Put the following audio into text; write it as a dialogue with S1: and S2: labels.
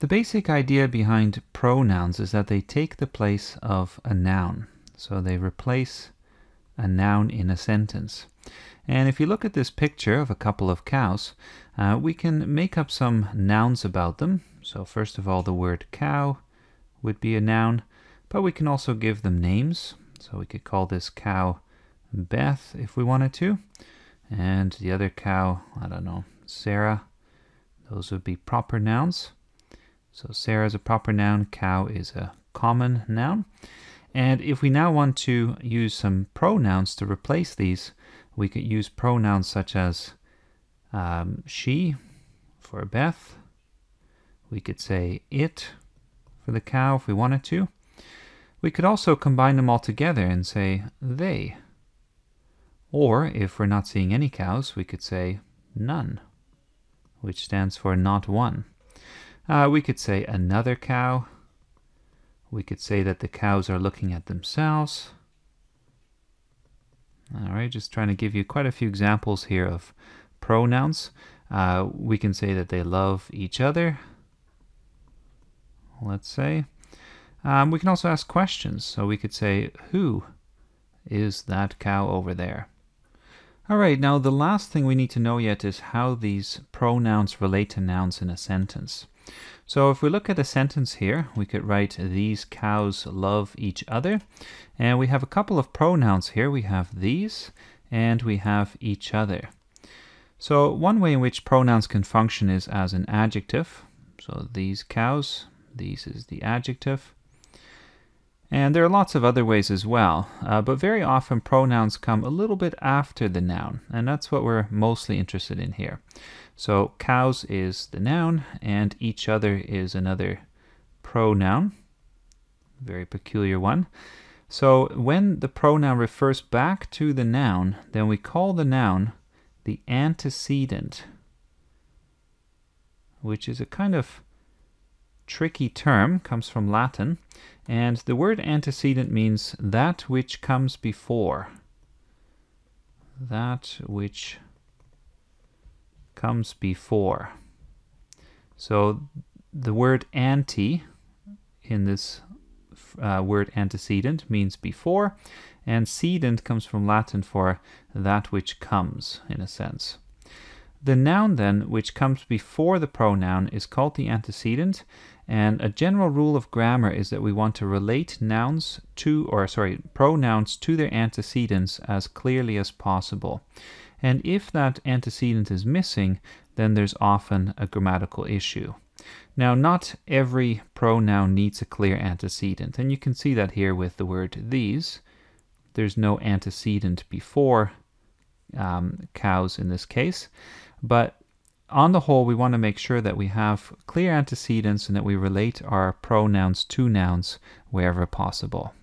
S1: The basic idea behind pronouns is that they take the place of a noun. So they replace a noun in a sentence. And if you look at this picture of a couple of cows, we can make up some nouns about them. So first of all, the word cow would be a noun, but we can also give them names. So we could call this cow Beth if we wanted to. And the other cow, I don't know, Sarah. Those would be proper nouns. So Sarah is a proper noun, cow is a common noun. And if we now want to use some pronouns to replace these, we could use pronouns such as she for Beth. We could say it for the cow if we wanted to. We could also combine them all together and say they. Or if we're not seeing any cows, we could say none, which stands for not one. We could say another cow. We could say that the cows are looking at themselves. All right, just trying to give you quite a few examples here of pronouns. We can say that they love each other, let's say. We can also ask questions. So we could say, who is that cow over there? All right, now the last thing we need to know yet is how these pronouns relate to nouns in a sentence. So if we look at a sentence here, we could write these cows love each other. And we have a couple of pronouns here. We have these and we have each other. So one way in which pronouns can function is as an adjective. So these cows, these is the adjective. And there are lots of other ways as well, but very often pronouns come a little bit after the noun, and that's what we're mostly interested in here. So cows is the noun, and each other is another pronoun, very peculiar one. So when the pronoun refers back to the noun, then we call the noun the antecedent, which is a kind of tricky term, comes from Latin, and the word antecedent means that which comes before. That which comes before. So the word ante in this word antecedent means before, and cedent comes from Latin for that which comes, in a sense. The noun then, which comes before the pronoun, is called the antecedent, and a general rule of grammar is that we want to relate pronouns to their antecedents as clearly as possible. And if that antecedent is missing, then there's often a grammatical issue. Now, not every pronoun needs a clear antecedent, and you can see that here with the word these. There's no antecedent before cows in this case, but on the whole, we want to make sure that we have clear antecedents and that we relate our pronouns to nouns wherever possible.